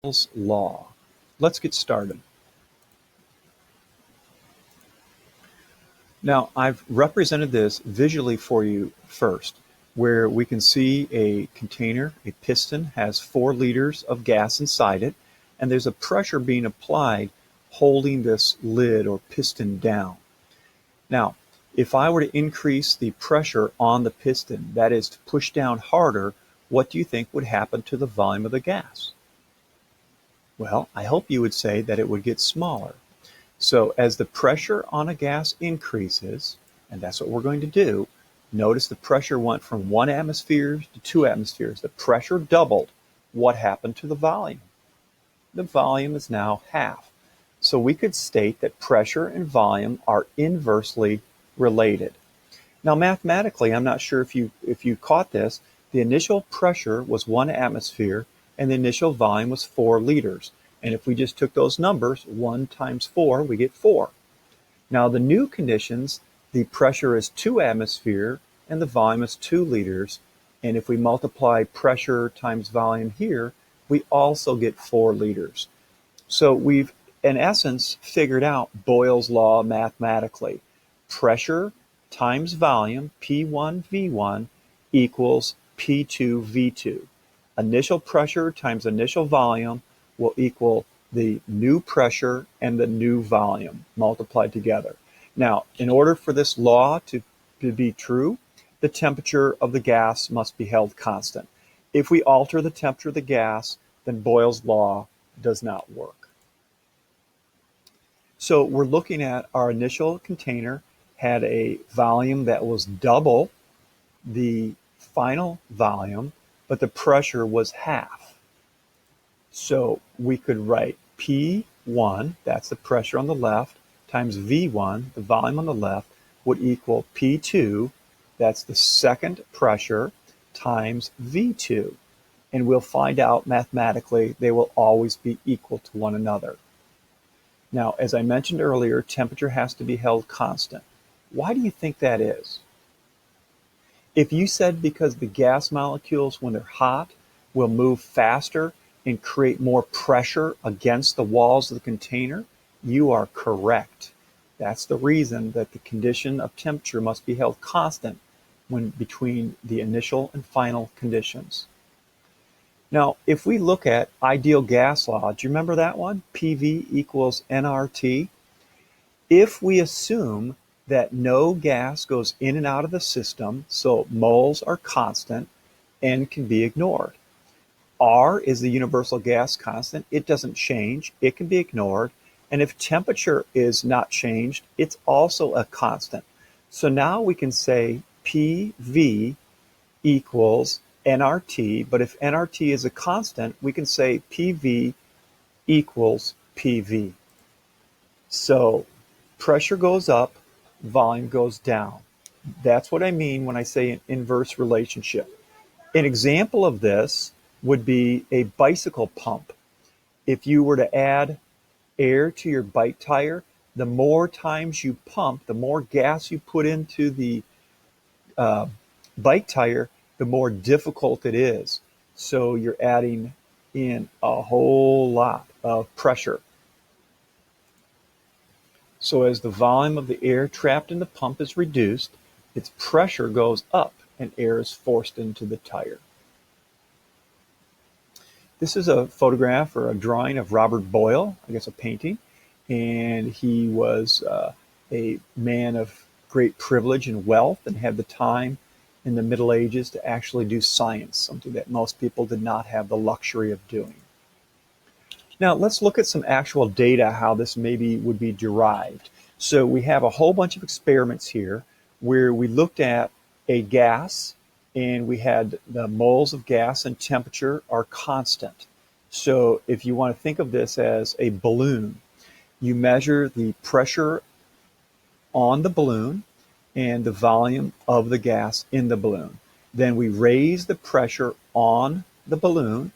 Boyle's law. Let's get started. Now, I've represented this visually for you first, where we can see a container, a piston, has 4 liters of gas inside it, and there's a pressure being applied holding this lid or piston down. Now, if I were to increase the pressure on the piston, that is to push down harder, what do you think would happen to the volume of the gas? Well, I hope you would say that it would get smaller. So as the pressure on a gas increases, and that's what we're going to do, notice the pressure went from 1 atmosphere to 2 atmospheres. The pressure doubled. What happened to the volume? The volume is now half. So we could state that pressure and volume are inversely related. Now mathematically, I'm not sure if you caught this, the initial pressure was 1 atmosphere and the initial volume was 4 liters. And if we just took those numbers, 1 times 4, we get 4. Now the new conditions, the pressure is 2 atmosphere and the volume is 2 liters. And if we multiply pressure times volume here, we also get 4 liters. So we've, in essence, figured out Boyle's law mathematically. Pressure times volume, P1 V1, equals P2 V2. Initial pressure times initial volume will equal the new pressure and the new volume multiplied together. Now, in order for this law to be true, the temperature of the gas must be held constant. If we alter the temperature of the gas, then Boyle's law does not work. So we're looking at our initial container had a volume that was double the final volume, but the pressure was half. So we could write P1, that's the pressure on the left, times V1, the volume on the left, would equal P2, that's the second pressure, times V2. And we'll find out mathematically they will always be equal to one another. Now, as I mentioned earlier, temperature has to be held constant. Why do you think that is? If you said because the gas molecules, when they're hot, will move faster and create more pressure against the walls of the container, you are correct. That's the reason that the condition of temperature must be held constant when between the initial and final conditions. Now, if we look at ideal gas law, do you remember that one? PV equals nRT. If we assume that no gas goes in and out of the system, so moles are constant, N can be ignored. R is the universal gas constant. It doesn't change. It can be ignored. And if temperature is not changed, it's also a constant. So now we can say PV equals nRT, but if nRT is a constant, we can say PV equals PV. So pressure goes up, volume goes down. That's what I mean when I say an inverse relationship. An example of this would be a bicycle pump. If you were to add air to your bike tire, the more times you pump, the more gas you put into the bike tire, the more difficult it is. So you're adding in a whole lot of pressure. So as the volume of the air trapped in the pump is reduced, its pressure goes up and air is forced into the tire. This is a photograph or a drawing of Robert Boyle, I guess a painting, and he was a man of great privilege and wealth and had the time in the Middle Ages to actually do science, something that most people did not have the luxury of doing. Now let's look at some actual data, how this maybe would be derived. So we have a whole bunch of experiments here where we looked at a gas and we had the moles of gas and temperature are constant. So if you want to think of this as a balloon, you measure the pressure on the balloon and the volume of the gas in the balloon. Then we raise the pressure on the balloon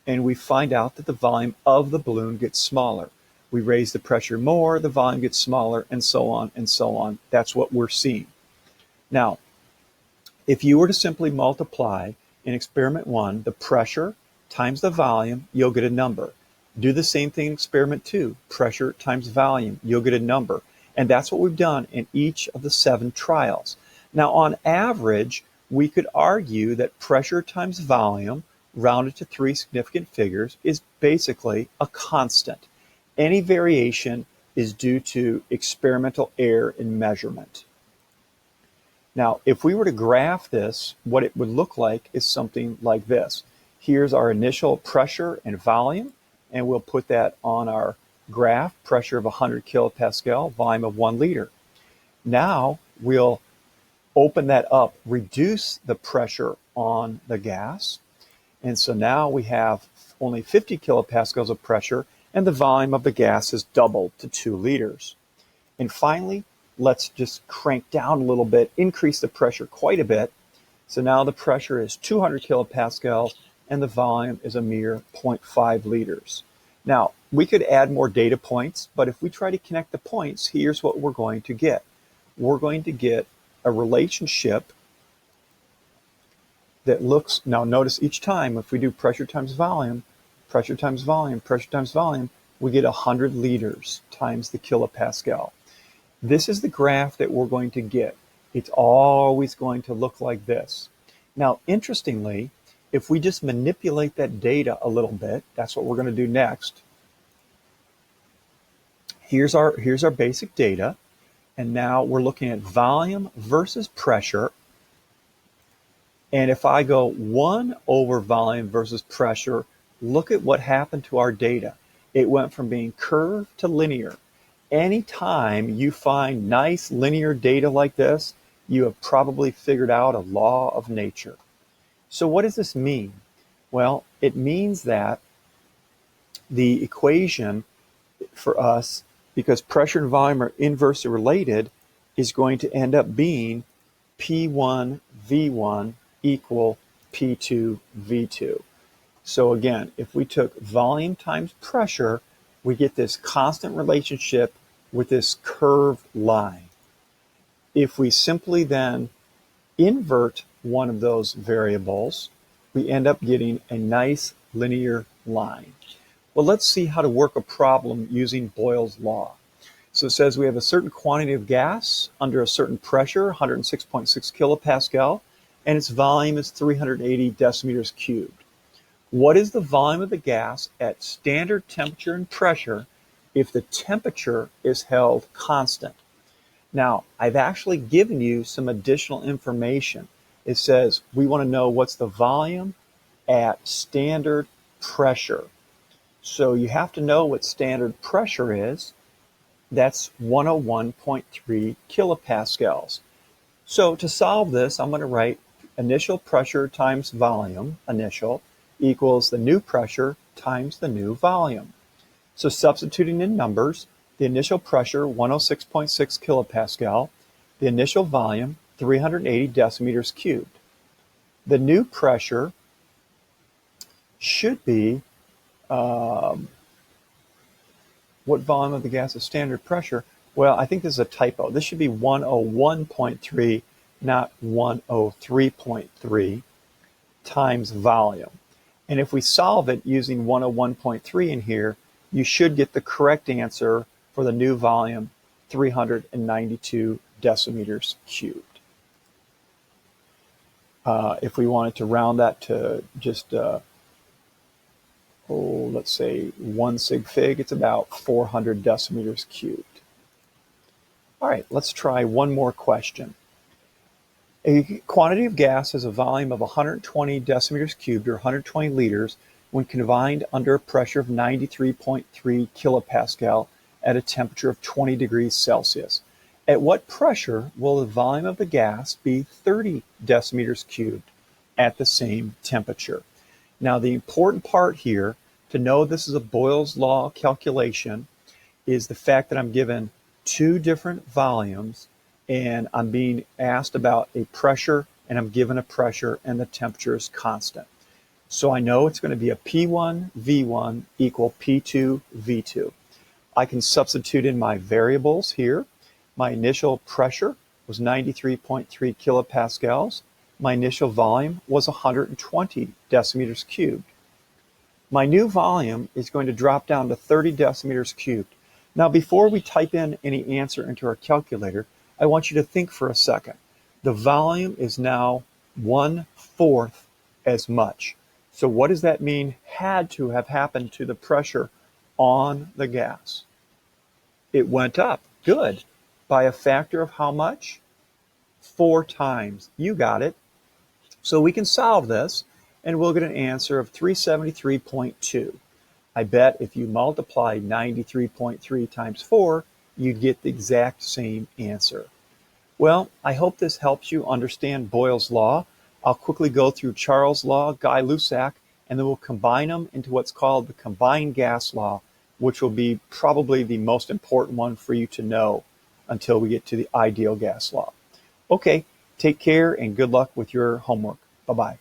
and we find out that the volume of the balloon gets smaller. We raise the pressure more, the volume gets smaller, and so on and so on. That's what we're seeing. Now, if you were to simply multiply in experiment 1 the pressure times the volume, you'll get a number. Do the same thing in experiment 2, pressure times volume. You'll get a number. And that's what we've done in each of the 7 trials. Now, on average, we could argue that pressure times volume, rounded to 3 significant figures, is basically a constant. Any variation is due to experimental error in measurement. Now, if we were to graph this, what it would look like is something like this. Here's our initial pressure and volume, and we'll put that on our graph, pressure of 100 kilopascal, volume of 1 liter. Now, we'll open that up, reduce the pressure on the gas, and so now we have only 50 kilopascals of pressure, and the volume of the gas is doubled to 2 liters. And finally, let's just crank down a little bit, increase the pressure quite a bit. So now the pressure is 200 kilopascals, and the volume is a mere 0.5 liters. Now, we could add more data points, but if we try to connect the points, here's what we're going to get. We're going to get a relationship that looks, now notice each time if we do pressure times volume, pressure times volume, pressure times volume, we get 100 liters times the kilopascal. This is the graph that we're going to get. It's always going to look like this. Now, interestingly, if we just manipulate that data a little bit, that's what we're going to do next. Here's our basic data, and now we're looking at volume versus pressure. And if I go 1 over volume versus pressure, look at what happened to our data. It went from being curved to linear. Anytime you find nice linear data like this, you have probably figured out a law of nature. So what does this mean? Well, it means that the equation for us, because pressure and volume are inversely related, is going to end up being P1 V1 equal P2 V2. So again, if we took volume times pressure, we get this constant relationship with this curved line. If we simply then invert one of those variables, we end up getting a nice linear line. Well, let's see how to work a problem using Boyle's law. So it says we have a certain quantity of gas under a certain pressure, 106.6 kilopascal, and its volume is 380 decimeters cubed. What is the volume of the gas at standard temperature and pressure if the temperature is held constant? Now, I've actually given you some additional information. It says we want to know what's the volume at standard pressure. So you have to know what standard pressure is. That's 101.3 kilopascals. So to solve this, I'm going to write initial pressure times volume, initial, equals the new pressure times the new volume. So substituting in numbers, the initial pressure, 106.6 kilopascal, the initial volume, 380 decimeters cubed. The new pressure should be, what volume of the gas is standard pressure? Well, I think this is a typo. This should be 101.3, not 103.3 times volume. And if we solve it using 101.3 in here, you should get the correct answer for the new volume, 392 decimeters cubed. If we wanted to round that to just, let's say 1 sig fig, it's about 400 decimeters cubed. All right, let's try one more question. A quantity of gas has a volume of 120 decimeters cubed, or 120 liters, when confined under a pressure of 93.3 kilopascal at a temperature of 20 degrees Celsius. At what pressure will the volume of the gas be 30 decimeters cubed at the same temperature? Now, the important part here, to know this is a Boyle's law calculation, is the fact that I'm given 2 different volumes, and I'm being asked about a pressure, and I'm given a pressure, and the temperature is constant. So I know it's going to be a P1 V1 equal P2 V2. I can substitute in my variables here. My initial pressure was 93.3 kilopascals. My initial volume was 120 decimeters cubed. My new volume is going to drop down to 30 decimeters cubed. Now, before we type in any answer into our calculator, I want you to think for a second. The volume is now 1/4 as much. So what does that mean had to have happened to the pressure on the gas? It went up. Good. By a factor of how much? 4 times. You got it. So we can solve this, and we'll get an answer of 373.2. I bet if you multiply 93.3 times 4, you'd get the exact same answer. Well, I hope this helps you understand Boyle's law. I'll quickly go through Charles' law, Guy-Lussac, and then we'll combine them into what's called the combined gas law, which will be probably the most important one for you to know until we get to the ideal gas law. Okay, take care and good luck with your homework. Bye-bye.